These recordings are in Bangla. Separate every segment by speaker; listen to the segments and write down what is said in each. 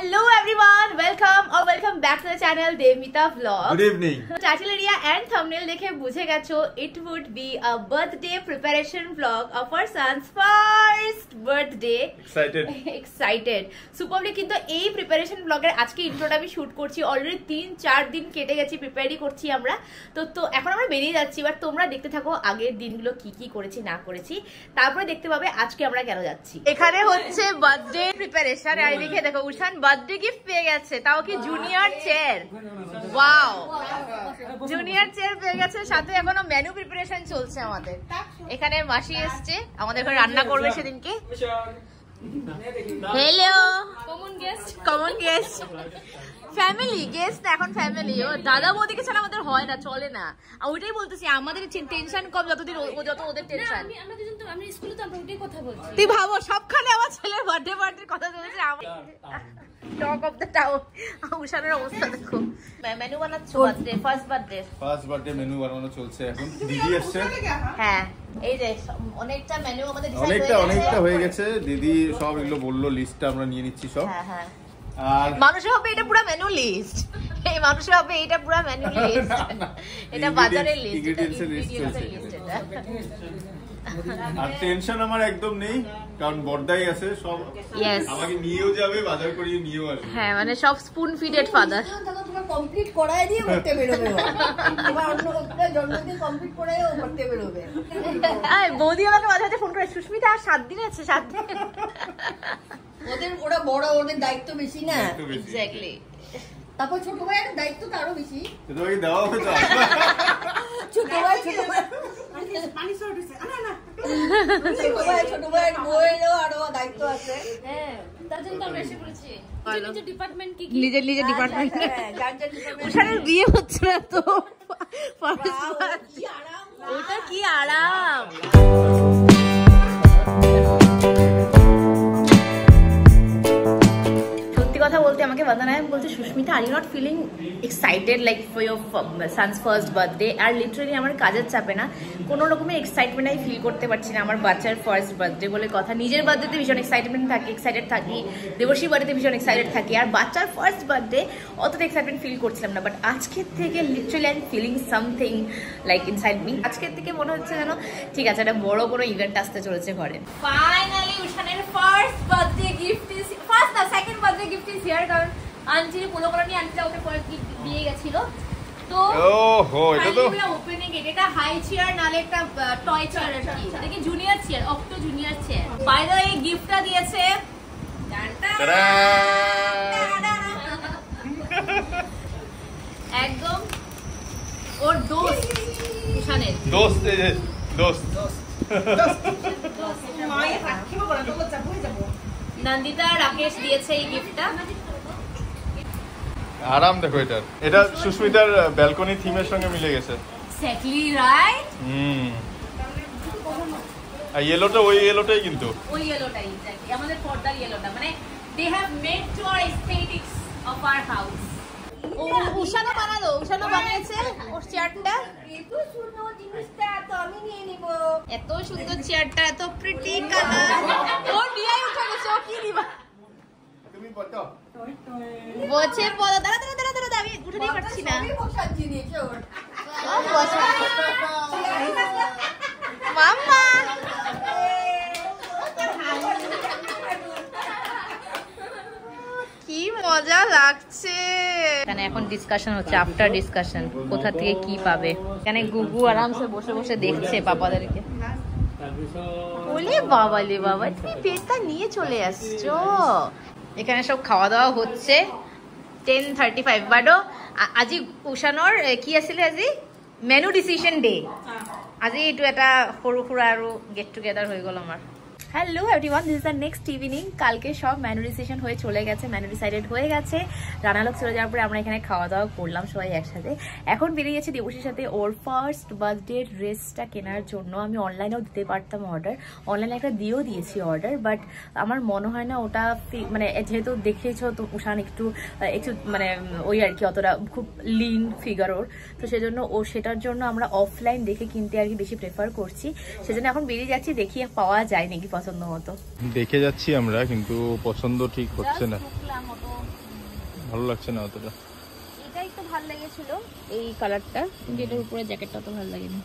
Speaker 1: Hello everyone, welcome back to the channel Devmita Vlog.
Speaker 2: Good evening.
Speaker 1: Title area and thumbnail দেখে বুঝে গেছো it would be a birthday preparation vlog of our son's first birthday. Excited. Superbly কিন্তু এই preparation vlogের আজকে ইন্ট্রোটা আমি শুট করছি। অলরেডি 3-4 দিন কেটে গেছে প্রিপেয়ারই করছি আমরা। তো এখন আমরা বেরিয়ে যাচ্ছি, বাট তোমরা দেখতে থাকো আগের দিনগুলো কি কি করেছি না করেছি, তারপরে দেখতে পাবে আজকে আমরা কেন যাচ্ছি। এখানে হচ্ছে বার্থডে প্রিপারেশন, আর এদিকে দেখো উশান বার্থডে গিফট পেয়ে গেছে, তাও কি junior chair. Wow, junior chair পেয়ে গেছে, সাথে এখনো মেনু প্রিপারেশন চলছে আমাদের। এখানে মাসি এসছে, আমাদের ঘরে রান্না করবে সেদিনকে। Hello, common guest family guest, এখন ফ্যামিলি। ও দাদা বৌদিকে ছাড়া আমাদের হয় না, চলে না। আর ওইটাই বলতেছি, আমাদের টেনশন কম যতদিন যত ওদের টেনশন। আমি স্কুলে তো আমরা ওইটাই কথা বলছি। তুই ভাবো সবখানে আমার ছেলের বার্থডে কথা চলছে। Talk of the town. উশানের অবস্থা দেখো। মেনু বানাচ্ছো ফার্স্ট বার্থডে মেনু বানানো চলছে এখন। দিদি এসেছে। হ্যাঁ, এই যে অনেকটা মেনু আমাদের
Speaker 2: অনেকটা হয়ে গেছে। দিদি সব এগুলো বললো, লিস্টটা আমরা নিয়ে নিচ্ছি সব।
Speaker 1: হ্যাঁ, আর মানুষের হবে এটা পুরো মেনু লিস্ট। এই মানুষের হবে এটা পুরো মেনু লিস্ট। এটা বাজারের লিস্ট,
Speaker 2: আর টেনশন আমার একদম নেই, কারণ বড়দাই আছে, সব আমাকে নিয়েও যাবে, বাজার করিয়ে নিয়েও আসবে।
Speaker 1: হ্যাঁ, মানে সব স্পুন ফিডেড ফাদার।
Speaker 3: তোমার কমপ্লিট করায় দিয়ে করতে বেরোবে, তোমার অন্য একটা জন্মদিন কমপ্লিট করায়ও করতে বেরোবে।
Speaker 1: আয় বৌদি আমাকে মাঝে মাঝে ফোন করে, সুস্মিতা আর 7 দিন আছে, 7 দিন।
Speaker 3: ওরা বড়, ওদের দায়িত্ব বেশি না।
Speaker 1: এক্স্যাক্টলি।
Speaker 3: তারপর ছোট ভাইয়ের দায়িত্ব তো আরো বেশি।
Speaker 2: ছোট ভাই দেওয়া হবে তো।
Speaker 3: ছোট ভাই পানি শর্ট হইছে। ছোট ভাইয়ের বউয়েরও আরো দায়িত্ব আছে। হ্যাঁ, তার জন্য তো আমরা এসে পড়েছি। নিজের ডিপার্টমেন্ট কি নিজের ডিপার্টমেন্ট।
Speaker 1: উশানের বিয়ে হচ্ছে না তো। ওটা কি আরাম। কথা বলতে আমাকে বন্দনা বলছে, Susmita are you not feeling excited like for your sons first birthday? আর লিটারালি আমার কাজের চাপে না কোনো রকমের এক্সাইটমেন্ট আমি ফিল করতে পারছি না। আমার বাচ্চার ফার্স্ট বার্থডে বলে কথা, নিজের বার্থডেতে ভীষণ এক্সাইটেড থাকি, দেবশ্রী বার্থডেতে ভীষণ এক্সাইটেড থাকি, আর বাচ্চার ফার্স্ট বার্থডে অতটা এক্সাইটমেন্ট ফিল করছিলাম না। বাট আজকের থেকে literally I am feeling something like inside me. আজকের থেকে মনে হচ্ছে যেন ঠিক আছে, একটা বড় কোনো ইভেন্ট আসতে চলেছে ঘরে। ফাইনালি উশানের first birthday gift is second birthday gift is here, কারণ আন্টির পোলো করা নিয়ে আন্টিটা ওকে পরে গিফট দিয়ে গেছিল। তো ওহো, এটা তো ওপেনিং এটা হাই চেয়ার নালে একটা টয় চেয়ার আর কি, দেখি জুনিয়র চেয়ার, অক্টো junior chair. By the way গিফটটা দিয়েছে একদম ওর দোস্ত, উশানের দোস্ত নন্দিতা রাকেশ দিয়েছে এই গিফটটা।
Speaker 2: আরাম দেখো, এটা সুস্মিতার ব্যালকনি থিমের সঙ্গে মিলে গেছে।
Speaker 1: Exactly right.
Speaker 2: আর ইয়েলোটা ওই ইয়েলোটাই, কিন্তু
Speaker 1: ওই ইয়েলোটাই এক্স্যাক্টলি আমাদের পর্দার ইয়েলোটা, মানে they have made to our aesthetics of our house. উশানো বানালো, উশানো বানিয়েছে ওর চেয়ারটা। এত সুন্দর জিনিসটা তো আমি নিয়ে নিব। এত সুন্দর চেয়ারটা, এত প্রিটি কালার। ও নিয়ে উঠে গেছে, ও কি নিবা
Speaker 2: তুমি বলো।
Speaker 1: বলছে বলো, দাঁড়া আমি উঠে দিতে পারছি না।
Speaker 3: আমি বসার জিনিস ওর।
Speaker 1: মাম্মা কি মজা লাগছে। এখানে এখন ডিসকাশন হচ্ছে, আফটার ডিসকাশন কোথা থেকে কি পাবে। এখানে গুগু আরামসে বসে বসে দেখছে পাপাদেরকে। বলে বাবা তুমি পেটটা নিয়ে চলে আসছো। এখানে সব খাওয়া দাওয়া হচ্ছে। 10:35 বাডো। আজি উশানোর কি আছিল, আজি মেনু ডিসিশন ডে। আজি এইটো এটা সৰু সুৰা আৰু গেট টুগেদাৰ হৈ গ'ল আমাৰ। Hello everyone, this is the next evening. কালকে সব মেনু ডিসিশন হয়ে চলে গেছে, মেনু ডিসাইডেড হয়ে গেছে। রান্নালোক চলে যাওয়ার পরে আমরা এখানে খাওয়া দাওয়া করলাম সবাই একসাথে। এখন বেরিয়ে গেছি দেবশ্রীর সাথে ওর ফার্স্ট বার্থডে ড্রেসটা কেনার জন্য। আমি অনলাইনেও দিতে পারতাম অর্ডার, অনলাইনে একটা দিয়েও দিয়েছি অর্ডার, বাট আমার মনে হয় না ওটা মানে যেহেতু দেখেছো তো উশান একটু মানে ওই আর কি অতটা খুব লিন ফিগার ওর, তো সেজন্য ও সেটার জন্য আমরা অফলাইন দেখে কিনতে আর কি বেশি প্রেফার করছি। সেজন্য এখন বেরিয়ে যাচ্ছি, দেখি পাওয়া যায় নাকি পছন্দ মতো।
Speaker 2: দেখে যাচ্ছি আমরা, কিন্তু পছন্দ ঠিক হচ্ছে না। ভালো লাগছে না অতটা।
Speaker 1: এটাই তো ভালো লেগেছিল এই কালারটা, কিন্তু এটার উপরে জ্যাকেটটা তো ভালো লাগেনি।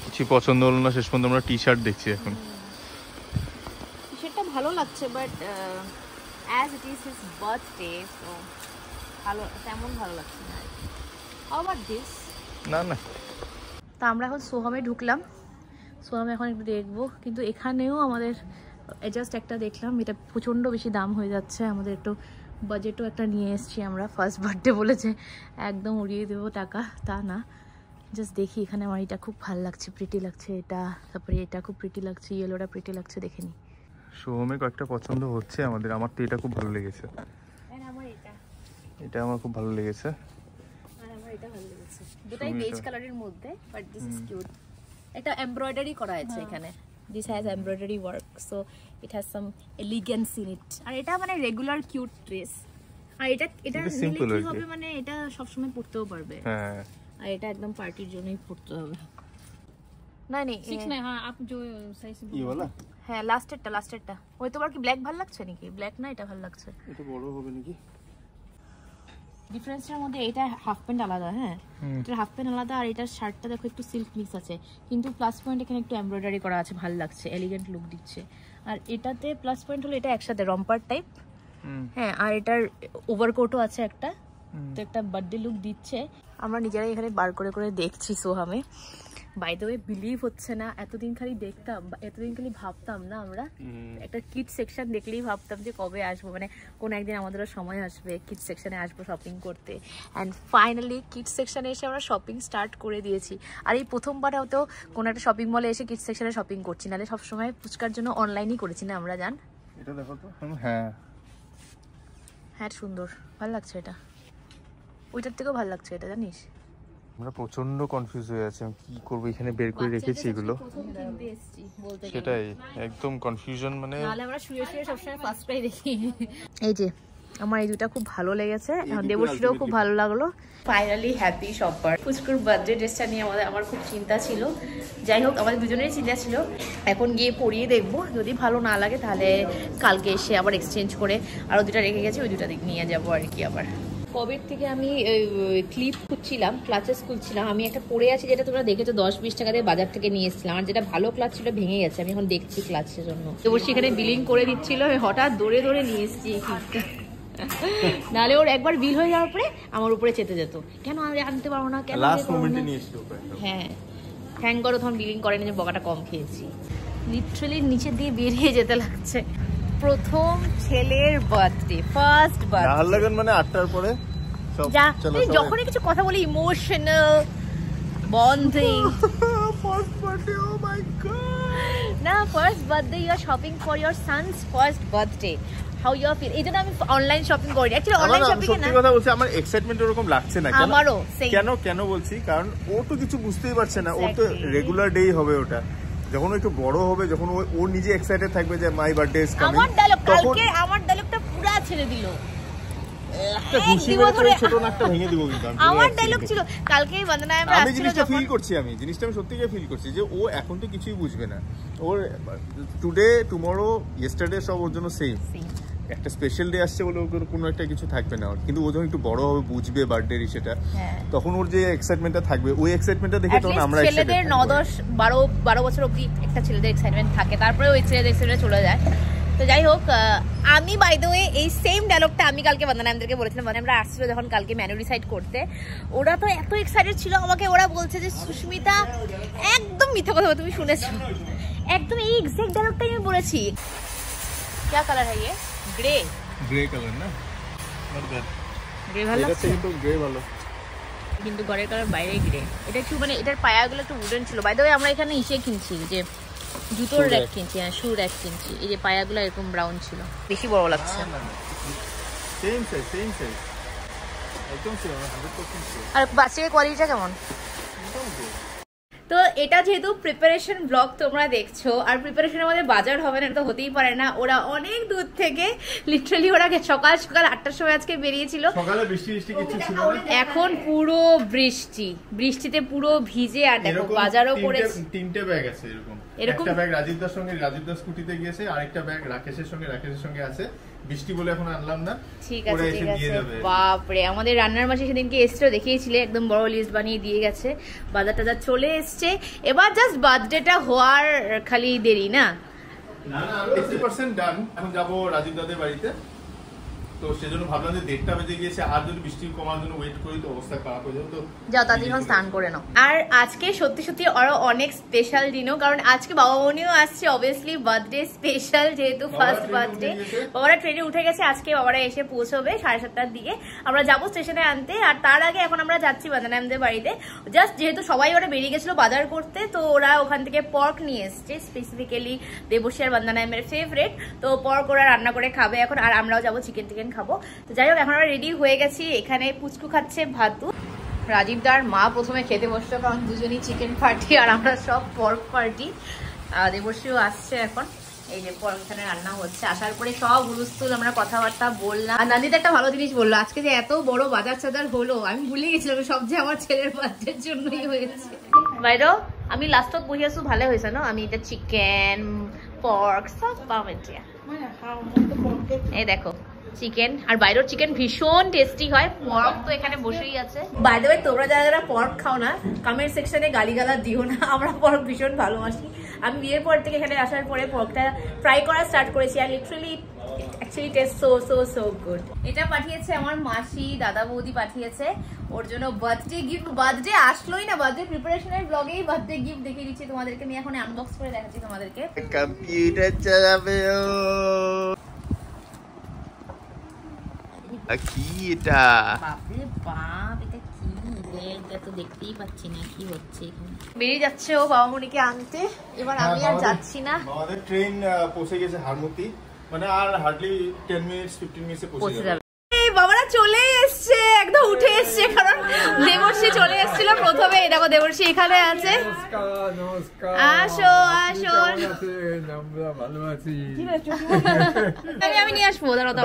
Speaker 2: কিছু পছন্দ হলো না, শেষ পর্যন্ত আমরা টি-শার্ট দেখছি এখন।
Speaker 1: টি-শার্টটা ভালো লাগছে, but as it is his birthday, so ভালো তেমন ভালো লাগছে না। How about this?
Speaker 2: না না।
Speaker 1: তা আমরা এখন সোহামে ঢুকলাম, সোহামে এখন একটু দেখবো, কিন্তু এখানেও আমাদের জাস্ট একটা দেখলাম, এটা প্রচণ্ড বেশি দাম হয়ে যাচ্ছে। আমাদের একটু বাজেটও একটা নিয়ে এসেছি আমরা, ফার্স্ট বার্থডে বলেছে একদম উড়িয়ে দেবো টাকা, তা না, জাস্ট দেখি। এখানে আমার এটা খুব ভালো লাগছে, প্রিটি লাগছে এটা, তারপরে এটা খুব প্রিটি লাগছে, ইয়েলোটা প্রিটি লাগছে, দেখে নি।
Speaker 2: সোহমে কয়েকটা পছন্দ হচ্ছে আমাদের, আমার তো এটা খুব ভালো লেগেছে, এটা আমার খুব ভালো লেগেছে,
Speaker 1: দুটাই বেজ কালারের মধ্যে, বাট দিস ইজ কিউট। এটা এমব্রয়ডারি করা আছে এখানে, this has embroidery work, so it has some elegance in it. আর এটা মানে রেগুলার কিউট ড্রেস, আর এটা
Speaker 2: সিম্পল
Speaker 1: হবে, মানে এটা সব সময় পরতেও পারবে।
Speaker 2: হ্যাঁ,
Speaker 1: আর এটা একদম পার্টির জন্যই পরতে হবে। না নেই 6 না, হ্যাঁ আপ जो সাইজ
Speaker 2: এই वाला,
Speaker 1: হ্যাঁ লাস্টেরটা ওই তোমার কি ব্ল্যাক ভালো লাগছে নাকি? ব্ল্যাক না এটা ভালো লাগছে,
Speaker 2: এটা বড় হবে নাকি?
Speaker 1: ডিফারেন্সের মধ্যে এটা হাফ প্যান্ট আলাদা, হ্যাঁ এটা হাফ প্যান্ট আলাদা, আর এটার শার্টটা দেখো একটু সিল্ক মিক্স আছে, কিন্তু প্লাস পয়েন্ট এখানে একটু এমব্রয়ডারি করা আছে, ভালো লাগছে, এলিগেন্ট লুক দিচ্ছে। আর এটাতে প্লাস পয়েন্ট হলো এটা একসাথে রম্পার টাইপ, হ্যাঁ, আর এটার ওভারকোটও আছে একটা, তো একটা বার্থডে লুক দিচ্ছে। আমরা নিজেরাই এখানে বার করে করে দেখছি সোহামে। বাই দ্য ওয়ে বিলিভ হচ্ছে না, এতদিন খালি দেখতাম, এতদিন খালি ভাবতাম না, আমরা একটা কিড সেকশন দেখলেই ভাবতাম যে কবে আসবো, মানে কোন একদিন আমাদেরও সময় আসবে কিড সেকশনে আসবো শপিং করতে। অ্যান্ড ফাইনালি কিড সেকশনে এসে আমরা শপিং স্টার্ট করে দিয়েছি। আর এই প্রথমবার হয়তো কোনো একটা শপিং মলে এসে কিড সেকশনে শপিং করছি, নাহলে সবসময় ফুচকার জন্য অনলাইনই করেছি না আমরা, জান।
Speaker 2: এটা দেখো তো। হ্যাঁ
Speaker 1: হ্যাঁ সুন্দর, ভালো লাগছে এটা, ওইটার থেকেও ভালো লাগছে এটা, জানিস।
Speaker 2: আমরা প্রচন্ড কনফিউজ হয়ে আছি, কি করব, এখানে বের করে রেখেছি এগুলো, সেটাই একদম কনফিউশন, মানে
Speaker 1: নালে আমরা শুয়ে শুয়ে সবসময় ফার্স্টটাই দেখি। এই যে আমার এই দুটো খুব ভালো লেগেছে, দেবশ্রীও খুব ভালো লাগলো। Finally happy shopper. পুচকুর বার্থডে ড্রেসটা নিয়ে আমার খুব চিন্তা ছিল, যাই হোক আমাদের দুজনেরই চিন্তা ছিল। এখন গিয়ে পরিয়ে দেখবো, যদি ভালো না লাগে তাহলে কালকে এসে আবার এক্সচেঞ্জ করে আরও দুটা রেখে গেছে, ওই দুটা নিয়ে যাবো আর কি। আবার কবের থেকে আমি ক্লিপ খুঁজছিলাম, ক্লাচেস খুঁজছিলাম, আমি একটা পরে আছি যেটা তোমরা দেখেছো 10-20 টাকা দিয়ে বাজার থেকে নিয়ে এসেছিলাম, আর যেটা ভালো ক্লাচ ছিল ভেঙে গেছে, আমি এখন দেখছি ক্লাচের জন্য। তো সেখানে বিলিং করে দিচ্ছিল, হঠাৎ দৌড়ে দৌড়ে নিয়ে এসেছি এই ক্লিপটা, নাহলে ওর একবার বিল হয়ে যাওয়ার পরে আমার উপরে চেতে যেত, কেন আমি আনতে পারবো না, কেন হ্যাঁ থ্যাংক গড তখন বিলিং করেনি, যে বকাটা কম খেয়েছি। লিটারালি নিচে দিয়ে বেরিয়ে যেতে লাগছে। প্রথম ছেলের বার্থডে, ফার্স্ট বার্থডে,
Speaker 2: মানে 8টার পরে
Speaker 1: যখনই কিছু কথা বলি emotional bonding.
Speaker 2: First birthday, oh my god,
Speaker 1: না first birthday, you are shopping for your son's first birthday, how you feel. এই জন্য আমি অনলাইন শপিং করি, অ্যাকচুয়ালি অনলাইন শপিং এ না,
Speaker 2: সত্যি কথা বলছি আমার এক্সাইটমেন্ট ওরকম লাগছে না।
Speaker 1: আমারও
Speaker 2: কেন বলছি, কারণ ও তো কিছু বুঝতেই পারছে না, ও তো রেগুলার ডেই হবে ওটা, যখন ও একটু বড় হবে, যখন ও নিজে এক্সাইটেড থাকবে যে মাই বার্থডে ইজ কামিং,
Speaker 1: আমার ডায়লগটা পুরো ছেড়ে দিল,
Speaker 2: ছোট নাকটা ভেঙে দিব। কিন্তু
Speaker 1: আমার ডায়লগ ছিল কালকে বন্দনা আমরা
Speaker 2: আমি জিনিসটা ফিল করছি, আমি সত্যিই ফিল করছি যে ও এখন তো কিছুই বুঝবে না, ওর টুডে টুমরো ইয়েস্টারডে সব ওর জন্য সেম। একটা স্পেশাল ডে আসছে বলে ওর কোনো একটা কিছু থাকবে না, কিন্তু ও যখন একটু বড় হবে, বুঝবে বার্থডে সেটা, তখন ওর যে এক্সাইটমেন্টটা থাকবে, ওই এক্সাইটমেন্টটা দেখে তখন আমরা
Speaker 1: ছেলেদের 9-10-12 বছর অবধি একটা ছেলেদের এক্সাইটমেন্ট থাকে, তারপরে ওই ছেলেদের এক্সাইটমেন্ট চলে যায়। তো যাই হোক, আমি বাই দ্য ওয়ে এই সেম ডায়লগটা আমি কালকে বন্দনামদেরকে বলেছিলাম, মানে আমরা আসছিল যখন কালকে মেনু ডিসাইড করতে, ওরা তো এত এক্সাইটেড ছিল, আমাকে ওরা বলছে যে সুস্মিতা একদম মিথ্যা কথা তুমি শুনেছো, একদম এই এক্সাক্ট ডায়লগটাই আমি বলেছি। क्या कलर है ये?
Speaker 2: গ্রে কালার না,
Speaker 1: গ্রে ভালো লাগছে,
Speaker 2: কিন্তু গ্রে ভালো,
Speaker 1: কিন্তু ঘরের কালার বাইরে গ্রে। এটা একটু মানে এটার পায়াগুলো একটু উডেন ছিল। বাই দ্য ওয়ে আমরা এখানে ইসে কিনছি, যে জুতোর র‍্যাক কিনছি, হ্যাঁ শু র‍্যাক কিনছি, এই যে পায়াগুলো এরকম ব্রাউন ছিল, বেশি বড় লাগছে।
Speaker 2: সেম সাইজ একদম সেম, 100%
Speaker 1: আর বাচ্চাদের কোয়ালিটিটা কেমন? তো এটা যেহেতু প্রিপারেশন ব্লগ তোমরা দেখছো, আর প্রিপারেশনের মধ্যে বাজার হবে না, এটা তো হতেই পারে না। ওরা অনেক দূর থেকে লিটারালি ওরা সকাল 8টার সময় আজকে বেরিয়েছিল,
Speaker 2: সকালে বৃষ্টি কিছু ছিল না,
Speaker 1: এখন পুরো বৃষ্টিতে পুরো ভিজে, আর দেখো বাজারও করেছে,
Speaker 2: 3টে ব্যাগ আছে এরকম,
Speaker 1: এরকম
Speaker 2: একটা ব্যাগ রাজীবদার সঙ্গে, রাজীবদার স্কুটিতে গিয়েছে, আরেকটা ব্যাগ রাকেশের সঙ্গে আছে। বৃষ্টি বলে এখন আনলাম না।
Speaker 1: ঠিক আছে ঠিক আছে। বাপরে, আমাদের রান্নার মাসে সেদিনকে এসেছিল, দেখিয়েছিলে, একদম বড় লিস্ট বানিয়ে দিয়ে গেছে। বাজার টাজার চলে এসছে, এবার জাস্ট বার্থডেটা হওয়ার খালি দেরি না।
Speaker 2: না 80% ডান। এখন যাবো রাজীব দাদের বাড়িতে, তো সেজন্য ভাবলাম যে 1:30 বেজে গিয়েছে, আর যদি বৃষ্টি কমার জন্য ওয়েট করি তো অবস্থা খারাপ হয়ে যাবে। তো
Speaker 1: যাও তাড়াতাড়ি এখন স্নান করে নাও। আর আজকে সত্যি সত্যি আরো অনেক স্পেশাল দিনও, কারণ আজকে বাবা মনিও আসছে, অবভিয়াসলি বার্থডে স্পেশাল, যেহেতু ফার্স্ট বার্থডে। বাবারা ট্রেনে উঠে গেছে, আজকে বাবারা এসে পৌঁছবে 7:30টার দিকে। আমরা যাবো স্টেশনে আনতে, আর তার আগে এখন আমরা যাচ্ছি বান্দানামদের বাড়িতে। জাস্ট যেহেতু সবাই ওরা বেরিয়ে গেছিল বাজার করতে, তো ওরা ওখান থেকে পর্ক নিয়ে এসছে, স্পেসিফিক্যালি দেবশ্রী আর বান্দানামের ফেভারিট। তো পর্ক ওরা রান্না করে খাবে এখন, আর আমরাও যাবো চিকেন খাবো। তো যাই হোক, এখন আমরা রেডি হয়ে গেছি। এখানে পুচকু খাচ্ছে ভাতু। রাজীবদার মা প্রথমে খেতে বসলো, কারণ দুজনই চিকেন পার্টি আর আমরা সব পর্ক পার্টি। দেবশ্রীও আসছে এখন, এই যে পর্ক এখানে রান্না হচ্ছে। আসার পরে সব হুলস্থুল আমরা কথাবার্তা বললাম। আর নান্দিদা একটা ভালো জিনিস বললো, আজকে যে এত বড় বাজার চাজার হলো, আমি ভুলে গেছিলাম সব যে আমার ছেলের বাচ্চার জন্যই হয়েছে। বাইরেও আমি লাস্টত বহি আছো, ভালে হয়েছে না? আমি এটা চিকেন পর্ক সব পাম এতিয়া। এই দেখো চিকেন, আর বাইরের চিকেন ভীষণ টেস্টি হয়। পর্ক তো এখানে বসেই আছে। বাই দ্য ওয়ে, তোমরা যারা যারা পর্ক খাও না, কমেন্ট সেকশনে গালিগালা দিও না, আমরা পর্ক ভীষণ ভালোবাসি। আমি বিয়ের পর থেকে এখানে আসার পরে পর্কটা ফ্রাই করা স্টার্ট করেছি, আর literally actually taste so good. এটা পাঠিয়েছে আমার মাসি, দাদা বৌদি পাঠিয়েছে ওর জন্য বার্থডে গিফট। বার্থডে আসলোই না, বার্থডে প্রিপারেশনের ব্লগেই বার্থডে গিফট দেখিয়ে দিচ্ছি তোমাদেরকে। আমি এখন আনবক্স করে দেখাচ্ছি তোমাদেরকে।
Speaker 2: কম্পিউটার চালাবে কি এটা?
Speaker 1: বাপরে বাপ, এটা কি? এটা তো দেখতেই পাচ্ছি না কি হচ্ছে এখানে। বেরিয়ে যাচ্ছে ও বাবা মনিকে আনতে, এবার আমি আর যাচ্ছি না।
Speaker 2: আমাদের ট্রেন পৌঁছে গেছে হারমতি, মানে আর হার্ডলি 10 মিনিটস 15 মিনিটসে পৌঁছে যাবে।
Speaker 1: বাবারা চলে এসছে, একদম উঠে এসছে, কারণ দেবশ্রী চলে এসেছিল প্রথমে। দেখো দেবশ্রী এখানে আছে। আসো আসো, আমি নিয়ে আসবো। ধরো তো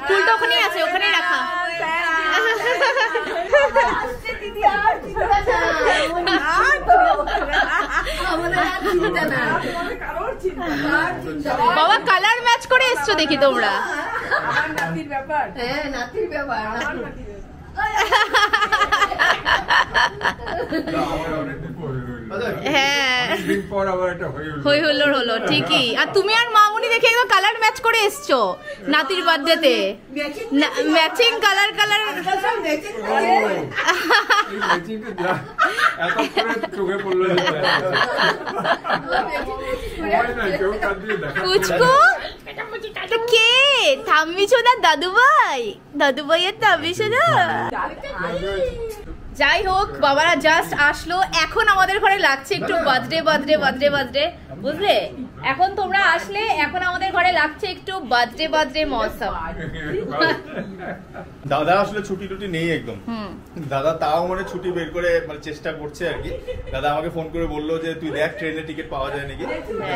Speaker 1: ফুলটা ওখানে আছে, ওখানে রাখা। বাবা কালার ম্যাচ করে এসছো দেখি তোমরা। নাতির ব্যাপার, হ্যাঁ নাতির ব্যাপার। হ্যাঁ হলো ঠিকই। আর তুমি আর মামুনি দেখে একদম কালার ম্যাচ করে এসছো নাতির বার্থডেতে, ম্যাচিং কালার। পুচকু কে থামিছো না? দাদু ভাইয়ের থামিছো না? যাই হোক, বাবারা জাস্ট আসলো, এখন আমাদের ঘরে লাগছে একটু বার্থডে, বুঝলে? এখন তোমরা আসলে এখন আমাদের ঘরে লাগছে একটু বার্থডে মৌসুম।
Speaker 2: দাদা আসলে ছুটি টুটি নেই একদম। দাদা তাও মানে ছুটি বের করে মানে চেষ্টা করছে আর কি। দাদা আমাকে ফোন করে বললো যে তুই দেখ ট্রেনের টিকিট পাওয়া যায় নাকি।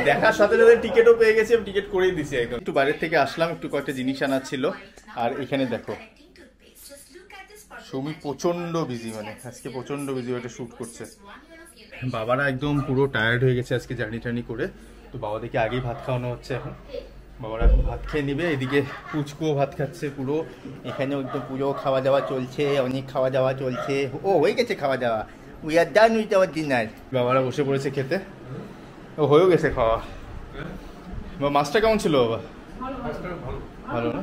Speaker 2: দেখার সাথে সাথে টিকিটও পেয়ে গেছি, আমি টিকিট করেই দিছি একদম। একটু বাইরের থেকে আসলাম, একটু কয়েকটা জিনিস আনার ছিল। আর এখানে দেখো সৌমি প্রচন্ড বিজি, মানে আজকে প্রচন্ড বিজি, ওটা শুট করছে। বাবারা একদম পুরো টায়ার্ড হয়ে গেছে আজকে জার্নি করে। তো বাবাদেরকে আগেই ভাত খাওয়ানো হচ্ছে এখন। বাবারা এখন ভাত খেয়ে নিবে। এদিকে পুচকুও ভাত খাচ্ছে পুরো। এখানেও একদম পুরো খাওয়া দাওয়া চলছে, অনেক খাওয়া দাওয়া চলছে। ও হয়ে গেছে খাওয়া দাওয়া, we are done with our dinner. বাবারা বসে পড়েছে খেতে। ও হয়েও গেছে খাওয়া। মাছটা কেমন ছিল বাবা? ভালো না?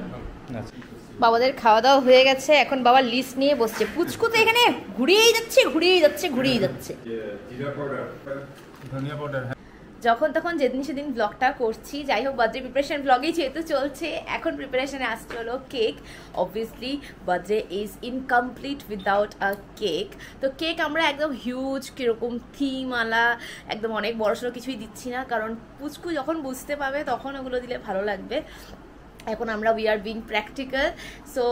Speaker 2: আচ্ছা,
Speaker 1: বাবাদের খাওয়া দাওয়া হয়ে গেছে, এখন বাবা লিস্ট নিয়ে বসছে। পুচকু তো এখানে ঘুরিয়েই যাচ্ছে।
Speaker 2: ধনিয়া পাউডার
Speaker 1: যখন তখন যেদিন সেদিন ব্লগটা করছি। যাই হোক, বার্থডে প্রিপারেশন ব্লগই যেহেতু চলছে, এখন প্রিপারেশনে আসতে হলো cake. Obviously birthday is incomplete without a cake. তো কেক আমরা একদম হিউজ কিরকম থিমওয়ালা একদম অনেক বড়সড় কিছুই দিচ্ছি না, কারণ পুচকু যখন বুঝতে পারবে তখন ওগুলো দিলে ভালো লাগবে। এখন আমরা we are being practical. So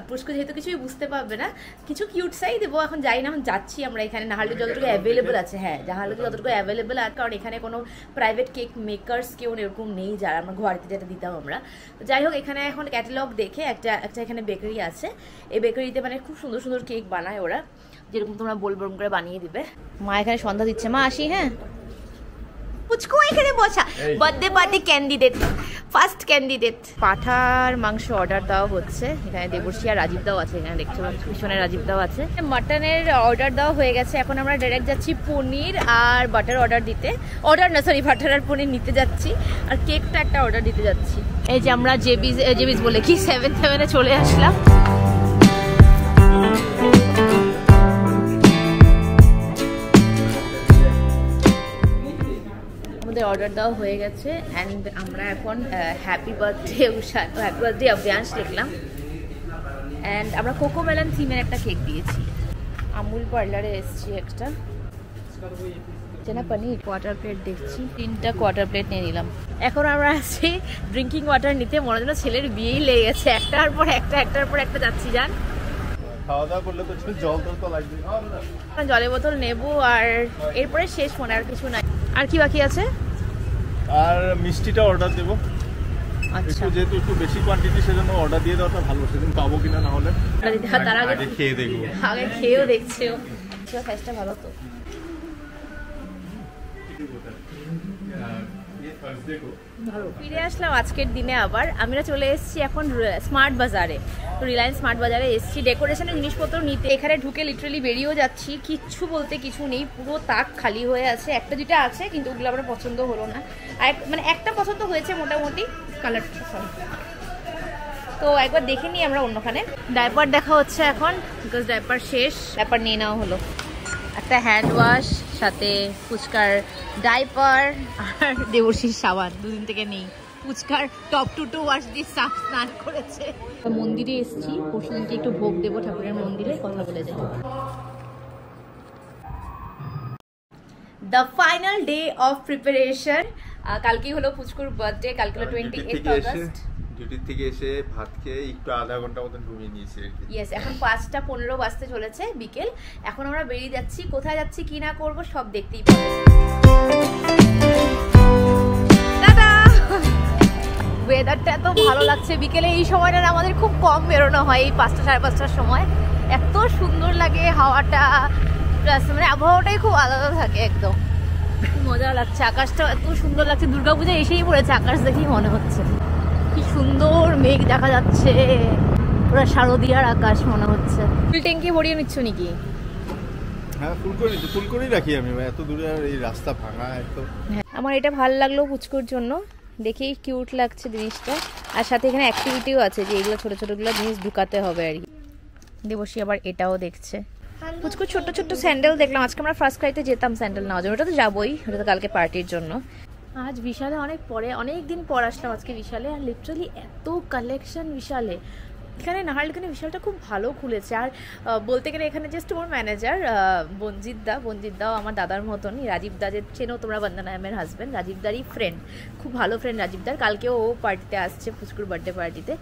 Speaker 1: Pushkar যেহেতু কিছুই বুঝতে পারবে না, কিছু কিউট সাই দেবো। এখন যাই না, এখন যাচ্ছি আমরা এখানে নাহলে যতটুকু অ্যাভেলেবেল আছে, হ্যাঁ যাহলে যতটুকু অ্যাভেলেবেল আছে, কারণ এখানে কোনো প্রাইভেট কেক মেকার্স কেউ এরকম নেই যারা আমরা ঘরে যেটা দিতাম আমরা। তো যাই হোক, এখানে এখন ক্যাটালগ দেখে একটা এখানে বেকারি আছে, এই বেকারিতে মানে খুব সুন্দর সুন্দর কেক বানায় ওরা, যেরকম তোমরা বলবো করে বানিয়ে দিবে। মা এখানে সন্ধ্যা দিচ্ছে, মা আসি। হ্যাঁ পুচকু এখানে বসা, birthday party candidate, first candidate. পাঠার মাংস অর্ডার দেওয়া হচ্ছে, এখানে দেবর্ষী আর রাজীব দাও আছে, এখানে দেখছো পিছনে রাজীব দাও আছে। মাটনের অর্ডার দেওয়া হয়ে গেছে, এখন আমরা ডাইরেক্ট যাচ্ছি পনির আর বাটার অর্ডার দিতে, বাটার আর পনির নিতে যাচ্ছি, আর কেকটা একটা অর্ডার দিতে যাচ্ছি। এই যে আমরা জেবিস বলে কি 7-7 চলে আসলাম। অর্ডার দেওয়া হয়ে গেছে অ্যান্ড আমরা এখন হ্যাপি বার্থডে উষা, হ্যাপি বার্থডে অভিয়ান্স লিখলাম। অ্যান্ড আমরা কোকোমেলন থিমের একটা কেক দিয়েছি। আমুল পার্লারে এসছি একটা চেনা পনির কোয়ার্টার প্লেট দেখছি, 3টা কোয়ার্টার প্লেট নিয়ে নিলাম। এখন আমরা আসছি ড্রিঙ্কিং ওয়াটার নিতে, মনে হলো ছেলের বিয়েই লেগে গেছে, একটার পর একটা যাচ্ছি। যান
Speaker 2: খাওয়া দাওয়া করলে তো জল তো লাগবে,
Speaker 1: জলের বোতল নেবো আর এরপরে শেষ, মনে আর কিছু নাই। আর কি বাকি আছে?
Speaker 2: আর মিষ্টিটা অর্ডার দেবো। আচ্ছা, যেহেতু একটু বেশি কোয়ান্টিটি, সেজন্য অর্ডার দিয়ে দেওয়াটা ভালো, সেদিন পাবো কিনা, না হলে
Speaker 1: তার
Speaker 2: আগে খেয়ে দেখবো।
Speaker 1: আগে খেয়েও দেখছি সাইজটা ভালো তো। ফিরে আসলাম আজকের দিনে আবার। আমরা চলে এসেছি এখন স্মার্ট বাজারে, তো রিলায়েন্স স্মার্ট বাজারে এসেছি ডেকোরেশনের জিনিসপত্র নিতে। এখানে ঢুকে লিটারালি বেরিয়েও যাচ্ছি, কিচ্ছু বলতে কিছু নেই, পুরো তাক খালি হয়ে আছে। একটা দুটা আছে কিন্তু ওগুলো আমার পছন্দ হলো না, আর মানে একটা পছন্দ হয়েছে মোটামুটি, কালারটা সব। তো একবার দেখে নিই আমরা অন্যখানে। ডাইপার দেখা হচ্ছে এখন, বিকজ ডাইপার শেষ, ডাইপার নিয়ে নেওয়া হলো। একটা হ্যান্ড ওয়াশ, সাথে ফুচকার ডাইপার আর দেবর্ষীর সাবান, দুদিন থেকে নেই। ফুচকার টপ টু ওয়াশ দিয়ে স্নান করেছে। মন্দিরে এসেছি, পরশুদিনকে একটু ভোগ দেবো ঠাকুরের মন্দিরে, কথা বলে যাই। The final day of preparation. কালকেই হলো পুচকুর বার্থডে, কালকে হলো 28 আগস্ট।
Speaker 2: ডিউটি থেকে এসে ভাত খেয়ে একটু আধা ঘন্টা মতন ঘুমিয়ে নিয়েছি।
Speaker 1: ইয়েস, এখন 5:15 বাজতে চলেছে বিকেল। এখন আমরা বেরিয়ে যাচ্ছি, কোথায় যাচ্ছি কি না করবো সব দেখতেই পাবো। টাটা। ওয়েদারটা এত ভালো লাগছে বিকেলে, এই সময়টা আমাদের খুব কম বেরোনো হয়, এই 5টা 5:30টার সময়। এত সুন্দর লাগে হাওয়াটা, মানে আবহাওয়াটাই খুব আলাদা থাকে, একদম মজা লাগছে। আকাশটা এত সুন্দর লাগছে, দুর্গাপূজা এসেই পড়েছে, আকাশ দেখেই মনে হচ্ছে। কি সুন্দর মেঘ দেখা যাচ্ছে, পুরো শারদিয়ার আকাশ মনে হচ্ছে। ফুল ট্যাঙ্কি ভরিয়ে নিচ্ছ নাকি?
Speaker 2: হ্যাঁ, ফুল করে নিচ্ছি, ফুল করেই রাখি আমি, এত দূরে আর এই রাস্তা ভাঙা একদম।
Speaker 1: আমার এটা ভালো লাগলো পুচকুর জন্য, দেখেই কিউট লাগছে জিনিসটা। আর সাথে এখানে অ্যাক্টিভিটিও আছে, যে এগুলো ছোট ছোটগুলো জিনিস ঢুকাতে হবে আর কি। দেবর্ষী আবার এটাও দেখছে। পুচকুর ছোট্ট ছোট্ট স্যান্ডেল দেখলাম, আজকে আমরা ফার্স্ট ক্রাইতে যেতাম স্যান্ডেল নেওয়ার জন্য, ওটা তো যাবোই, ওটা তো কালকে পার্টির জন্য। আজ বিশালে অনেক দিন পর আসলাম আজকে বিশালে, আর লিটারালি এত কালেকশন বিশালে। এখানে নাহারখানে বিশালটা খুব ভালো খুলেছে। আর বলতে গেলে এখানে যে স্টোর ম্যানেজার বঞ্জিত দাও আমার দাদার মতনই, রাজীব দা যে চেনো তোমরা, বন্দনা ম্যামের হাজব্যান্ড, রাজীব দারই ফ্রেন্ড, খুব ভালো ফ্রেন্ড রাজীব দার। কালকেও ও পার্টিতে আসছে, পুচকুর বার্থডে পার্টিতে,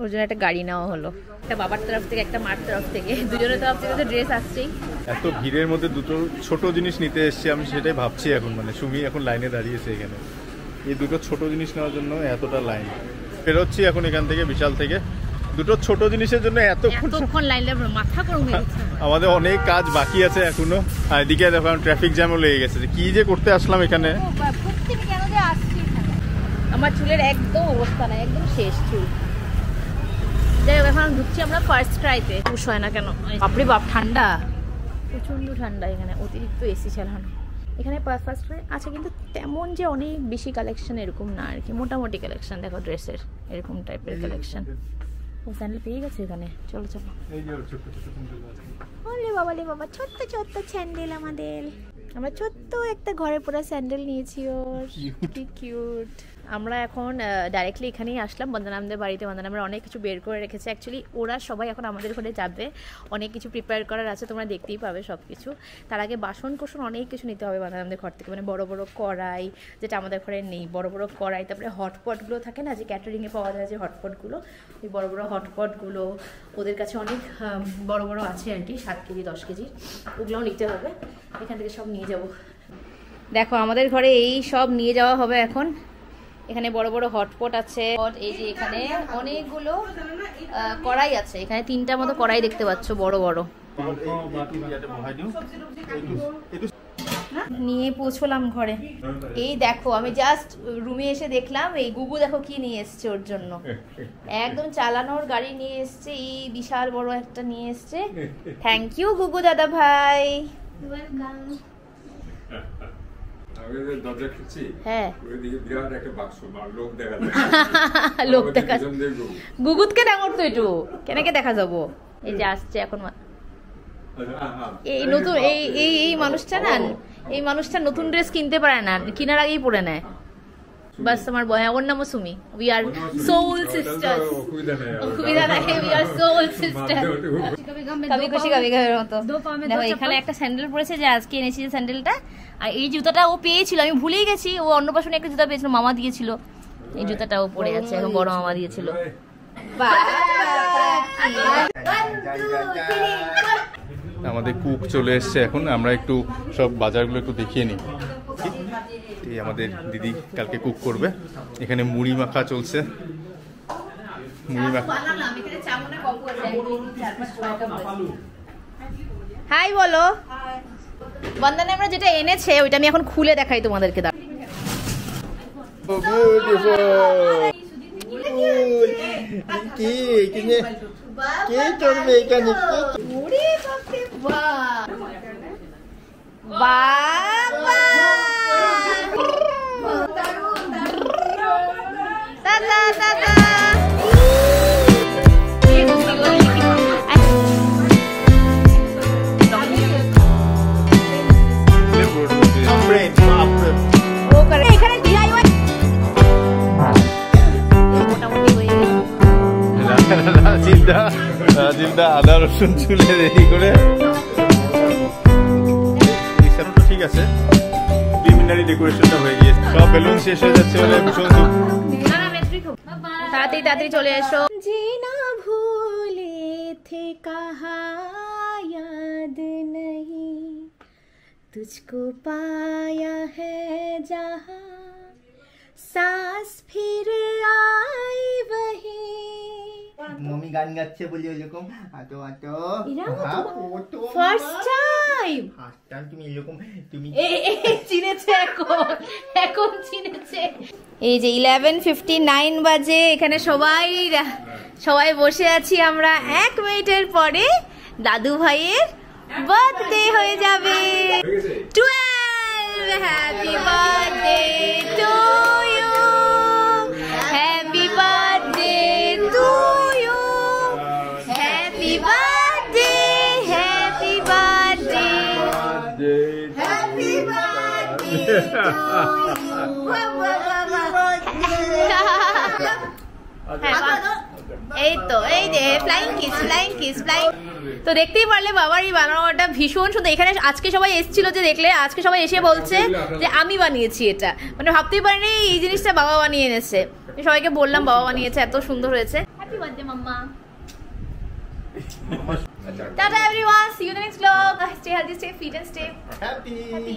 Speaker 1: ওর জন্য একটা গাড়ি নেওয়া হলো, একটা বাবার তরফ থেকে একটা মার তরফ থেকে, দুজনের তরফ থেকে তো ড্রেস আসছেই।
Speaker 2: এত ভিড়ের মধ্যে দুটো ছোট জিনিস নিতে এসেছি, আমি সেটাই ভাবছি এখন। মানে সুমি এখন লাইনে দাঁড়িয়েছে এখানে, এই দুটো ছোট জিনিস নেওয়ার জন্য এতটা লাইন। বেরোচ্ছি এখন এখান থেকে, বিশাল থেকে, দুটো ছোট জিনিসের জন্য এতক্ষণ লাইন,
Speaker 1: মাথা গরম হয়ে গেছে।
Speaker 2: আমাদের অনেক কাজ বাকি আছে এখনো, আর এদিকে দেখো ট্রাফিক জ্যামও লেগে গেছে। কি যে করতে আসলাম এখানে,
Speaker 1: আমার চুলের একদম অবস্থা নাই, একদম শেষ চুল। যাই হোক, এখন ঢুকছি আমরা ফার্স্ট ট্রাইতে। পুষ হয় না কেন, বাপরে বাপ ঠান্ডা, প্রচন্ড ঠান্ডা এখানে, অতিরিক্ত এসি চালানো। এখানে ফার্স্ট ট্রাই আছে, কিন্তু তেমন যে অনেক বেশি কালেকশন এরকম না আর কি, মোটামুটি কালেকশন দেখো ড্রেসের, এরকম টাইপের কালেকশন। ও স্যান্ডেল পেয়ে গেছে এখানে, চলো চলো। ওরে বাবা রে বাবা, ছোট্ট ছোট্ট স্যান্ডেল আমাদের, আমরা ছোট্ট একটা ঘরে পরা স্যান্ডেল নিয়েছি ওর, কি কিউট। আমরা এখন ডাইরেক্টলি এখানেই আসলাম বন্দনামদের বাড়িতে। বন্দনামরা অনেক কিছু বের করে রেখেছে। অ্যাকচুয়ালি ওরা সবাই এখন আমাদের ঘরে যাবে, অনেক কিছু প্রিপেয়ার করার আছে, তোমরা দেখতেই পাবে সব কিছু। তার আগে বাসন কোসন অনেক কিছু নিতে হবে বন্দনামদের ঘর থেকে, মানে বড় বড় কড়াই, যেটা আমাদের ঘরে নেই, বড় বড় কড়াই। তারপরে হটপটগুলো থাকে না, যে ক্যাটারিংয়ে পাওয়া যায় যে হটপটগুলো, ওই বড় বড় হটপটগুলো ওদের কাছে অনেক বড় বড় আছে আর কি, 7 কেজি 10 কেজি, ওগুলোও নিতে হবে। এখান থেকে সব নিয়ে যাব। দেখো আমাদের ঘরে এই সব নিয়ে যাওয়া হবে এখন। এখানে বড় বড় হটপট আছে, এই যে এখানে অনেকগুলো কড়াই আছে, এখানে 3টার মতো কড়াই দেখতে পাচ্ছ বড় বড়। নিয়ে পৌঁছলাম ঘরে। এই দেখো আমি জাস্ট রুমে এসে দেখলাম এই গুগু দেখো কি নিয়ে এসছে ওর জন্য, একদম চালানোর গাড়ি নিয়ে এসছে, এই বিশাল বড় একটা নিয়ে এসছে। থ্যাংক ইউ গুগু দাদা ভাই। ওয়েলকাম। হ্যাঁ লোক দেখা গুগুতকে ডাঙর তো একটু কেনাকে দেখা যাবো। এই যে আসছে এখন এই নতুন এই মানুষটা না, এই মানুষটা নতুন ড্রেস কিনতে পারে না, কেনার আগেই পরে নেয়। বাস আমার বয়, ওর নামও Sumi. We are soul sisters. অসুবিধা নাই, উই আর সোল সিস্টার। কবি খুশি কবি গমের মতো। দেখো এখানে একটা স্যান্ডেল পরেছে, যে আজকে এনেছি যে স্যান্ডেলটা। আর এই জুতাটা ও পেয়েছিল, আমি ভুলেই গেছি। ও অন্নপ্রাশনে একটা জুতা পেয়েছিল, মামা দিয়েছিল। এই জুতাটা ও পরে যাচ্ছে, এখন বড় মামা দিয়েছিল।
Speaker 2: আমাদের কুক চলে এসছে এখন, আমরা একটু সব বাজারগুলো একটু দেখিয়ে নিই। এই আমাদের দিদি কালকে কুক করবে। এখানে মুড়ি মাখা চলছে, মুড়ি মাখা।
Speaker 1: হাই বলো। বন্দনা আমরা যেটা এনেছে ওইটা আমি এখন খুলে দেখাই তোমাদেরকে।
Speaker 2: রাজীবদা আদা রসুন চুলে রেডি করে। ঠিক আছে, প্রিলিমিনারি ডেকোরেশনটা হয়ে গিয়েছে, সব বেলুন শেষ হয়ে যাচ্ছে বলে ভীষণ
Speaker 1: তাড়াতাড়ি তাড়াতাড়ি চলে এসো। জিনা ভুলে থে কাহা याद नहीं तुझको पाया है जहां सांस फिर आई वही।
Speaker 4: মমি গান গাচ্ছে বলি এরকম আটো আটো
Speaker 1: ফার্স্ট টাইম
Speaker 4: তুমি এরকম তুমি
Speaker 1: চিনেছে, এখন চিনেছে। এই যে 11:59 বাজে, এখানে সবাই বসে আছি আমরা। 1 মিনিটের পরে দাদু ভাইয়ের বার্থডে হয়ে যাবে। 12 happy birthday to you, happy birthday to you, happy birthday, happy birthday, happy birthday এই তো এই যে flying kiss flying kiss flying. তো দেখতেই পারলে বাবার এই বানানোটা ভীষণ সুন্দর। এখানে আজকে সবাই এসেছিল, যে দেখলে আজকে সবাই এসে বলছে যে আমি বানিয়েছি এটা, মানে ভাবতেই পারিনি এই জিনিসটা বাবা বানিয়ে এনেছে। সবাইকে বললাম বাবা বানিয়েছে, এত সুন্দর হয়েছে। Happy birthday mamma. Tata everyone, see you in the next blog. Stay healthy, stay fit and stay happy.